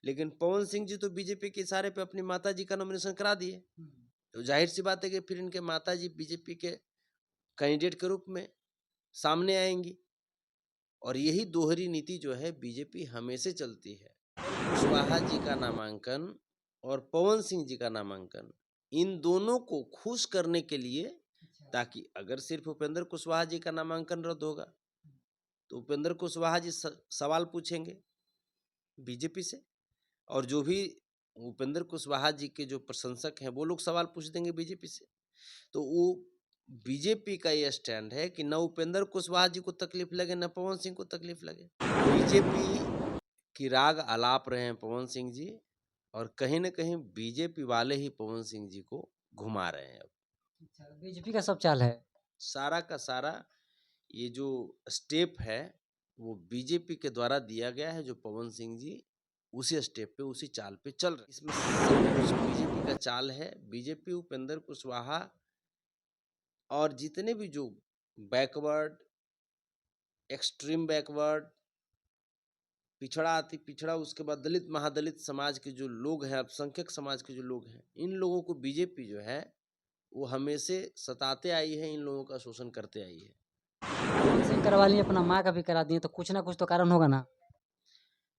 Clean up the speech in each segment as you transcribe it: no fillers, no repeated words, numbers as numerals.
लेकिन पवन सिंह जी तो बीजेपी के इशारे पे अपनी माता जी का नॉमिनेशन करा दिए। तो जाहिर सी बात है कि फिर इनके माता जी बीजेपी के कैंडिडेट के रूप में सामने आएंगी। और यही दोहरी नीति जो है बीजेपी हमेशा चलती है। कुशवाहा जी का नामांकन और पवन सिंह जी का नामांकन, इन दोनों को खुश करने के लिए, ताकि अगर सिर्फ उपेंद्र कुशवाहा जी का नामांकन रद्द होगा तो उपेंद्र कुशवाहा जी सवाल पूछेंगे बीजेपी से, और जो भी उपेंद्र कुशवाहा जी के जो प्रशंसक हैं वो लोग सवाल पूछ देंगे बीजेपी से। तो वो बीजेपी का ये स्टैंड है कि न उपेंद्र कुशवाहा जी को तकलीफ लगे न पवन सिंह को तकलीफ लगे। बीजेपी की राग आलाप रहे हैं पवन सिंह जी, और कहीं न कहीं बीजेपी वाले ही पवन सिंह जी को घुमा रहे हैं। अब बीजेपी का सब चाल है। सारा का सारा ये जो स्टेप है वो बीजेपी के द्वारा दिया गया है, जो पवन सिंह जी उसी स्टेप पे उसी चाल पे चल रहे हैं। इसमें सब कुछ बीजेपी का चाल है। बीजेपी उपेंद्र कुशवाहा और जितने भी जो बैकवर्ड, एक्सट्रीम बैकवर्ड, पिछड़ा अति पिछड़ा, उसके बाद दलित महादलित समाज के जो लोग हैं, अल्पसंख्यक समाज के जो लोग हैं, इन लोगों को बीजेपी जो है वो हमेशा सताते आई है, इन लोगों का शोषण करते आई है। पवन सिंह करवा लिए, अपना माँ का भी करा दिए, तो कुछ ना कुछ तो कारण होगा ना।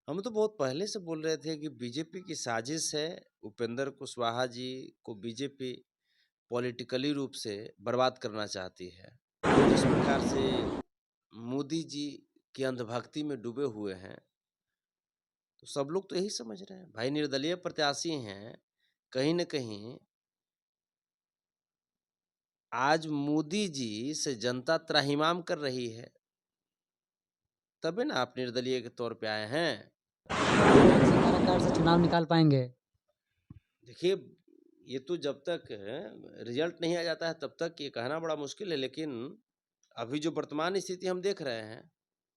हम तो बहुत पहले से बोल रहे थे कि बीजेपी की साजिश है। उपेंद्र कुशवाहा जी को बीजेपी पॉलिटिकली रूप से बर्बाद करना चाहती है। जिस प्रकार से मोदी जी की अंधभक्ति में डूबे हुए हैं, तो सब लोग तो यही समझ रहे हैं। भाई निर्दलीय प्रत्याशी हैं, कहीं न कहीं आज मोदी जी से जनता त्राहिमाम कर रही है, तभी ना आप निर्दलीय के तौर पे आए हैं। पवन सिंह काराकाट से चुनाव निकाल पाएंगे। देखिए, ये तो जब तक रिजल्ट नहीं आ जाता है तब तक ये कहना बड़ा मुश्किल है, लेकिन अभी जो वर्तमान स्थिति हम देख रहे हैं,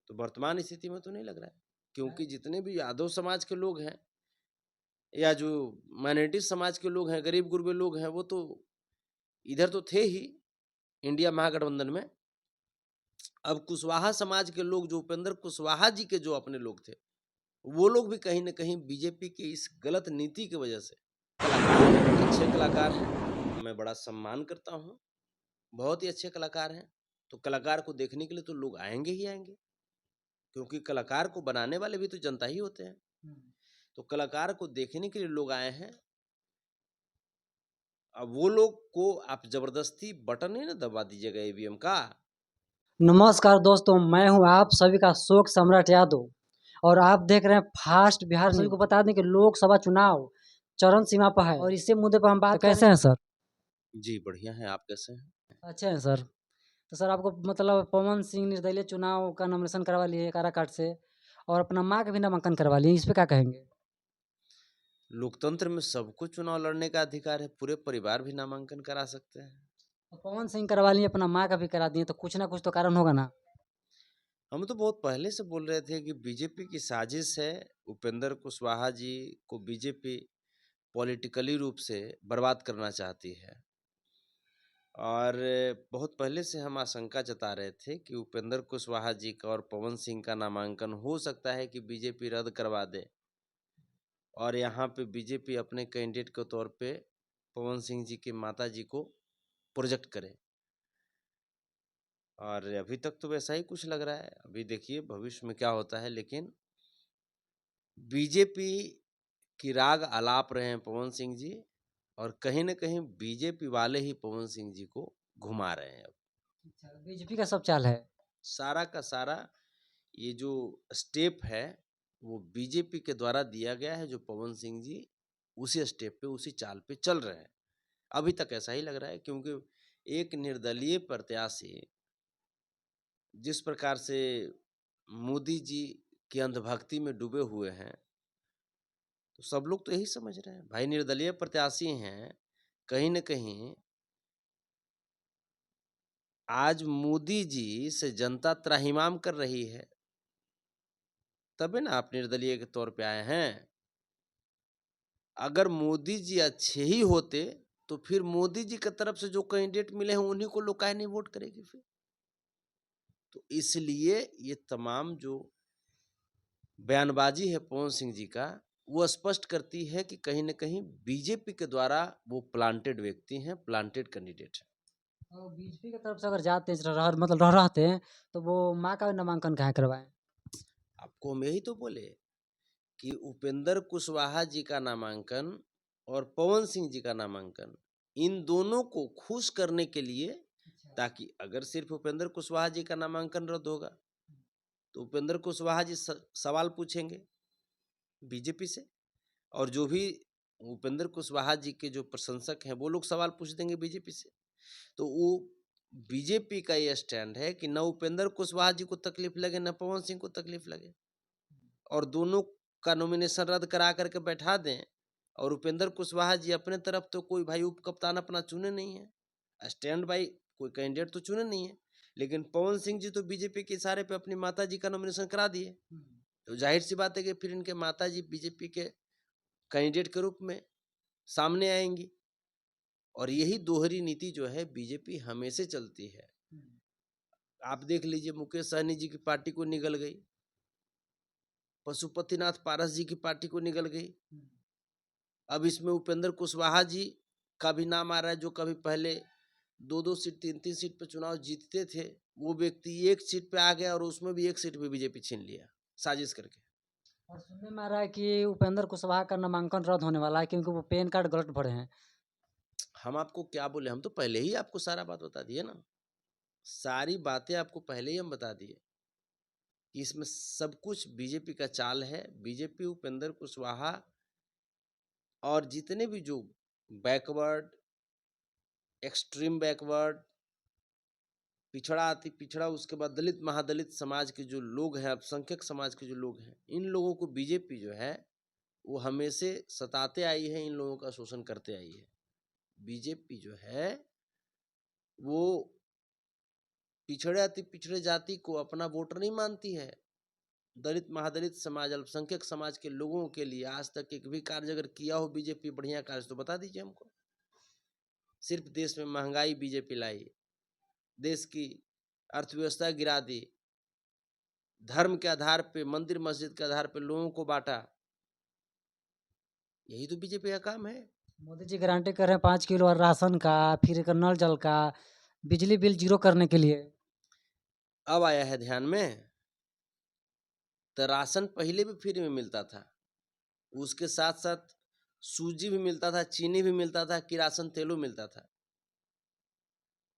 तो वर्तमान स्थिति में तो नहीं लग रहा है। क्योंकि जितने भी यादव समाज के लोग हैं या जो माइनॉरिटी समाज के लोग हैं, गरीब गुरबे लोग हैं, वो तो इधर तो थे ही इंडिया महागठबंधन में। अब कुशवाहा समाज के लोग, जो उपेंद्र कुशवाहा जी के जो अपने लोग थे, वो लोग भी कहीं न कहीं बीजेपी की इस गलत नीति की वजह से, कलाकार अच्छे कलाकार हैं, मैं बड़ा सम्मान करता हूँ, बहुत ही अच्छे कलाकार हैं। तो कलाकार को देखने के लिए तो लोग आएँगे ही आएँगे, क्योंकि कलाकार को बनाने वाले भी तो जनता ही होते हैं। तो कलाकार को देखने के लिए लोग आए हैं। अब वो लोग को आप ज़बरदस्ती बटन नहीं ना दबा दीजिएगा ईवीएम का। नमस्कार दोस्तों, मैं हूं आप सभी का शोक सम्राट यादव और आप देख रहे हैं फास्ट बिहार। सभी को बता दें कि लोकसभा चुनाव चरम सीमा पर है और इसी मुद्दे पर हम बात कैसे हैं सर? जी, बढ़िया है, आप कैसे हैं? अच्छे हैं सर। तो सर आपको मतलब पवन सिंह निर्दलीय चुनाव का नॉमिनेशन करवा लिए काराकाट से और अपना माँ का भी नामांकन करवा लिए, इस पे क्या कहेंगे? लोकतंत्र में सबको चुनाव लड़ने का अधिकार है, पूरे परिवार भी नामांकन करा सकते हैं। तो पवन सिंह करवा लिए, अपना माँ का भी करा दिए, तो कुछ ना कुछ तो कारण होगा ना। हम तो बहुत पहले से बोल रहे थे कि बीजेपी की साजिश है। उपेंद्र कुशवाहा जी को बीजेपी पॉलिटिकली रूप से बर्बाद करना चाहती है। और बहुत पहले से हम आशंका जता रहे थे कि उपेंद्र कुशवाहा जी का और पवन सिंह का नामांकन हो सकता है कि बीजेपी रद्द करवा दे, और यहाँ पे बीजेपी अपने कैंडिडेट के तौर पे पवन सिंह जी की माता जी को प्रोजेक्ट करे। और अभी तक तो वैसा ही कुछ लग रहा है। अभी देखिए भविष्य में क्या होता है, लेकिन बीजेपी की राग आलाप रहे हैं पवन सिंह जी, और कहीं न कहीं बीजेपी वाले ही पवन सिंह जी को घुमा रहे हैं। अब बीजेपी का सब चाल है। सारा का सारा ये जो स्टेप है वो बीजेपी के द्वारा दिया गया है, जो पवन सिंह जी उसी स्टेप पे उसी चाल पे चल रहे हैं। अभी तक ऐसा ही लग रहा है, क्योंकि एक निर्दलीय प्रत्याशी जिस प्रकार से मोदी जी की अंधभक्ति में डूबे हुए हैं, तो सब लोग तो यही समझ रहे हैं। भाई निर्दलीय प्रत्याशी हैं, कहीं न कहीं आज मोदी जी से जनता त्राहिमाम कर रही है, तभी ना आप निर्दलीय के तौर पे आए हैं। अगर मोदी जी अच्छे ही होते, तो फिर मोदी जी की तरफ से जो कैंडिडेट मिले हैं उन्हीं को लोग काहे नहीं वोट करेंगे फिर? तो इसलिए ये तमाम जो बयानबाजी है पवन सिंह जी का, वो स्पष्ट करती है कि कहीं न कहीं बीजेपी के द्वारा वो प्लांटेड व्यक्ति हैं, प्लांटेड कैंडिडेट हैं। और बीजेपी की तरफ से अगर जाते मतलब रहते हैं तो वो माँ का नामांकन काहे करवाएं? आपको हम यही तो बोले कि उपेंद्र कुशवाहा जी का नामांकन और पवन सिंह जी का नामांकन, इन दोनों को खुश करने के लिए, ताकि अगर सिर्फ उपेंद्र कुशवाहा जी का नामांकन रद्द होगा तो उपेंद्र कुशवाहा जी सवाल पूछेंगे बीजेपी से, और जो भी उपेंद्र कुशवाहा जी के जो प्रशंसक हैं वो लोग सवाल पूछ देंगे बीजेपी से। तो वो बीजेपी का ये स्टैंड है कि न उपेंद्र कुशवाहा जी को तकलीफ लगे न पवन सिंह को तकलीफ लगे, और दोनों का नॉमिनेशन रद्द करा करके बैठा दें। और उपेंद्र कुशवाहा जी अपने तरफ तो कोई भाई उप कप्तान अपना चुने नहीं है, स्टैंड बाई कोई कैंडिडेट तो चुने नहीं है, लेकिन पवन सिंह जी तो बीजेपी के इशारे पे अपनी माता जी का नॉमिनेशन करा दिए। तो जाहिर सी बात है कि फिर इनके माता जी बीजेपी के कैंडिडेट के रूप में सामने आएंगी, और यही दोहरी नीति जो है बीजेपी हमेशा चलती है। आप देख लीजिए, मुकेश सहनी जी की पार्टी को निगल गई, पशुपतिनाथ पारस जी की पार्टी को निगल गई, अब इसमें उपेंद्र कुशवाहा जी का भी नाम आ रहा है, जो कभी पहले 2-2 सीट 3-3 सीट पे चुनाव जीतते थे, वो व्यक्ति एक सीट पे आ गया और उसमें भी एक सीट पे बीजेपी छीन लिया साजिश करके। और सुनने में आ रहा है कि उपेंद्र कुशवाहा का नामांकन रद्द होने वाला है क्योंकि वो पैन कार्ड गलत भरे हैं। हम आपको क्या बोले, हम तो पहले ही आपको सारा बात बता दिए ना, सारी बातें आपको पहले ही हम बता दिए कि इसमें सब कुछ बीजेपी का चाल है। बीजेपी उपेंद्र कुशवाहा और जितने भी जो बैकवर्ड, एक्सट्रीम बैकवर्ड, पिछड़ा अति पिछड़ा, उसके बाद दलित महादलित समाज के जो लोग हैं, अल्पसंख्यक समाज के जो लोग हैं, इन लोगों को बीजेपी जो है वो हमेशा सताते आई है, इन लोगों का शोषण करते आई है। बीजेपी जो है वो पिछड़े अति पिछड़े जाति को अपना वोटर नहीं मानती है। दलित महादलित समाज, अल्पसंख्यक समाज के लोगों के लिए आज तक एक भी कार्य अगर किया हो बीजेपी बढ़िया कार्य तो बता दीजिए हमको। सिर्फ देश में महंगाई बीजेपी लाई, देश की अर्थव्यवस्था गिरा दी, धर्म के आधार पे, मंदिर मस्जिद के आधार पे लोगों को बांटा, यही तो बीजेपी का काम है। मोदी जी गारंटी कर रहे हैं 5 किलो और राशन का, फिर एक नल जल का, बिजली बिल जीरो करने के लिए। अब आया है ध्यान में, तो राशन पहले भी फ्री में मिलता था, उसके साथ साथ सूजी भी मिलता था, चीनी भी मिलता था, किरासन तेलो मिलता था।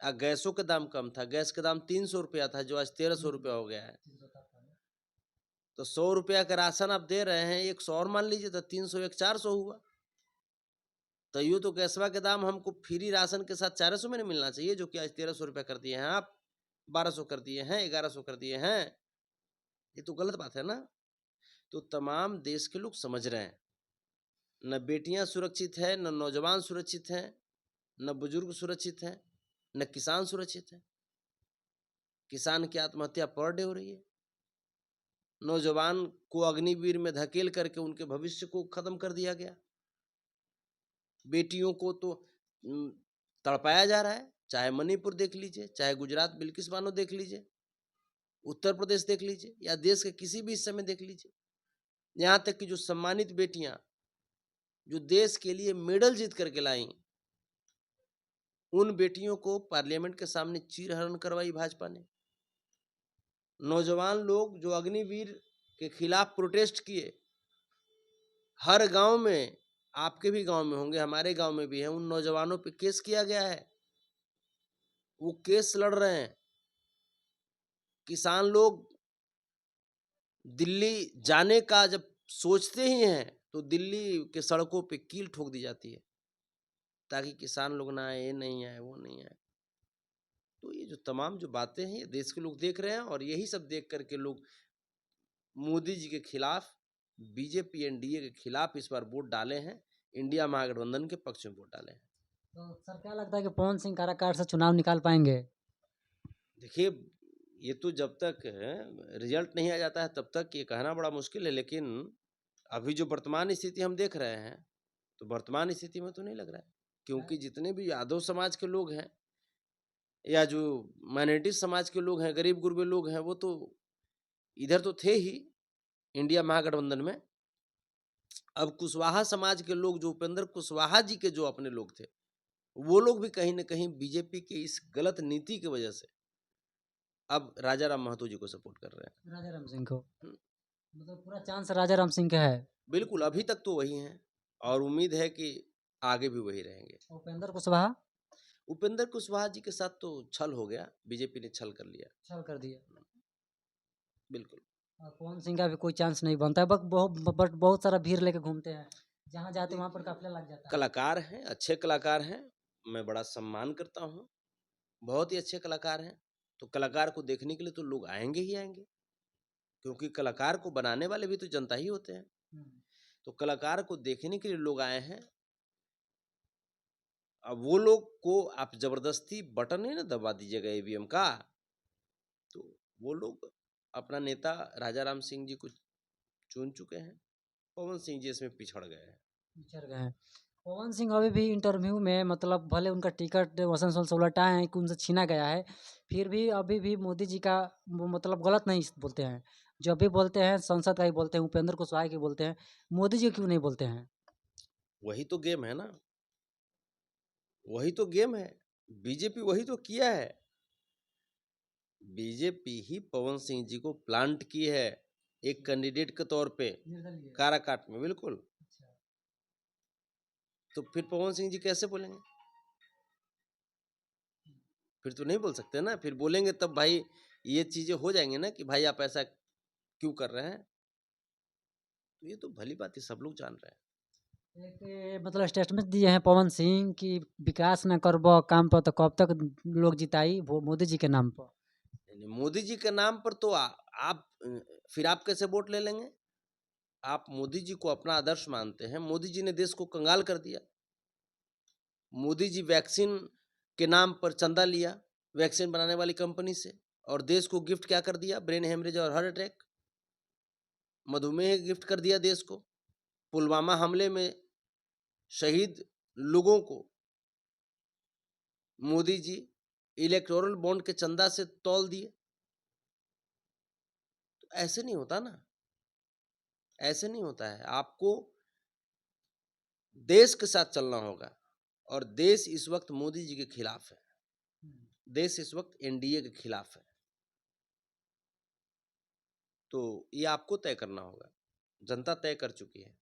गैसों का दाम कम था, गैस का दाम 300 रुपया था, जो आज 1300 रुपया हो गया है। तो 100 रुपया का राशन आप दे रहे हैं, 100 और मान लीजिए तो 300 एक 400 हुआ। तो यूँ तो गैसवा के दाम हमको फ्री राशन के साथ 400 में नहीं मिलना चाहिए, जो कि आज 1300 रुपया कर दिए हैं आप, 1200 कर दिए हैं, 1100 कर दिए हैं, ये तो गलत बात है ना। तो तमाम देश के लोग समझ रहे हैं, न बेटियां सुरक्षित है, न नौजवान सुरक्षित हैं, न बुजुर्ग सुरक्षित हैं, न किसान सुरक्षित है। किसान की आत्महत्या पर डे हो रही है, नौजवान को अग्निवीर में धकेल करके उनके भविष्य को खत्म कर दिया गया, बेटियों को तो तड़पाया जा रहा है। चाहे मणिपुर देख लीजिए, चाहे गुजरात बिल्किस बानो देख लीजिए, उत्तर प्रदेश देख लीजिए, या देश के किसी भी हिस्से में देख लीजिए, यहाँ तक कि जो सम्मानित बेटियां जो देश के लिए मेडल जीत करके लाई, उन बेटियों को पार्लियामेंट के सामने चीरहरण करवाई भाजपा ने। नौजवान लोग जो अग्निवीर के खिलाफ प्रोटेस्ट किए, हर गांव में, आपके भी गांव में होंगे, हमारे गांव में भी है, उन नौजवानों पे केस किया गया है, वो केस लड़ रहे हैं। किसान लोग दिल्ली जाने का जब सोचते ही हैं तो दिल्ली के सड़कों पे कील ठोक दी जाती है, ताकि किसान लोग ना आए, ये नहीं आए, वो नहीं आए। तो ये जो तमाम जो बातें हैं, ये देश के लोग देख रहे हैं, और यही सब देख करके लोग मोदी जी के खिलाफ, बीजेपी एनडीए के खिलाफ इस बार वोट डाले हैं, इंडिया महागठबंधन के पक्ष में वोट डाले हैं। तो सर क्या लगता है कि पवन सिंह काराकाट से चुनाव निकाल पाएंगे? देखिए, ये तो जब तक रिजल्ट नहीं आ जाता है तब तक ये कहना बड़ा मुश्किल है, लेकिन अभी जो वर्तमान स्थिति हम देख रहे हैं, तो वर्तमान स्थिति में तो नहीं लग रहा है, क्योंकि जितने भी यादव समाज के लोग हैं या जो माइनॉरिटी समाज के लोग हैं, गरीब गुरबे लोग हैं, वो तो इधर तो थे ही इंडिया महागठबंधन में, अब कुशवाहा समाज के लोग, जो उपेंद्र कुशवाहा जी के जो अपने लोग थे, वो लोग भी कहीं न कहीं बीजेपी की इस गलत नीति की वजह से अब राजा राम महतो जी को सपोर्ट कर रहे हैं। राजा राम सिंह को, हुँ। मतलब पूरा चांस राजा राम सिंह का है। बिल्कुल, अभी तक तो वही हैं और उम्मीद है कि आगे भी वही रहेंगे। उपेंद्र कुशवाहा उपेंद्र कुशवाहा जी के साथ तो छल हो गया, बीजेपी ने छल कर लिया। छल कर दिया। बिल्कुल। पवन सिंह का भी कोई चांस नहीं बनता है, बट बहुत सारा भीड़ लेके घूमते हैं, जहाँ जाते वहाँ पर काफिला लग जाता है। कलाकार हैं, अच्छे कलाकार हैं, मैं बड़ा सम्मान करता हूँ, बहुत ही अच्छे कलाकार हैं। तो कलाकार को देखने के लिए तो लोग आएँगे ही आएँगे, क्योंकि कलाकार को बनाने वाले भी तो जनता ही होते हैं। तो कलाकार को देखने के लिए लोग आए हैं। अब वो लोग को आप ज़बरदस्ती बटन नहीं ना दबा दीजिएगा ईवीएम का, तो वो लोग अपना नेता राजा राम सिंह जी को चुन चुके हैं। पवन सिंह जी इसमें पिछड़ गए हैं। पिछड़ गए हैं। पवन सिंह अभी भी इंटरव्यू में, मतलब भले उनका टिकट वसंत से उलटा है कि उनसे छीना गया है, फिर भी अभी भी मोदी जी का वो मतलब गलत नहीं बोलते हैं। जब भी बोलते हैं संसद का ही बोलते हैं, उपेंद्र कुशवाहा की बोलते हैं, मोदी जी क्यों नहीं बोलते हैं? वही तो गेम है ना, वही तो गेम है। बीजेपी वही तो किया है। बीजेपी ही पवन सिंह जी को प्लांट की है एक कैंडिडेट के तौर पे काराकाट में। बिल्कुल। तो फिर पवन सिंह जी कैसे बोलेंगे? फिर तो नहीं बोल सकते ना। फिर बोलेंगे तब भाई ये चीजें हो जाएंगे ना कि भाई आप ऐसा क्यों कर रहे हैं। तो ये तो भली बात है, सब लोग जान रहे हैं। एक मतलब स्टेटमेंट दिए हैं पवन सिंह कि विकास न करबो काम पर तो कब तक लोग जिताई वो मोदी जी के नाम पर। नहीं, मोदी जी के नाम पर तो आप फिर आप कैसे वोट ले लेंगे? आप मोदी जी को अपना आदर्श मानते हैं। मोदी जी ने देश को कंगाल कर दिया। मोदी जी वैक्सीन के नाम पर चंदा लिया वैक्सीन बनाने वाली कंपनी से, और देश को गिफ्ट क्या कर दिया? ब्रेन हेमरेज और हार्ट अटैक, मधुमेह गिफ्ट कर दिया देश को। पुलवामा हमले में शहीद लोगों को मोदी जी इलेक्टोरल बॉन्ड के चंदा से तौल दिए। तो ऐसे नहीं होता ना, ऐसे नहीं होता है। आपको देश के साथ चलना होगा, और देश इस वक्त मोदी जी के खिलाफ है। देश इस वक्त एनडीए के खिलाफ है। तो ये आपको तय करना होगा। जनता तय कर चुकी है।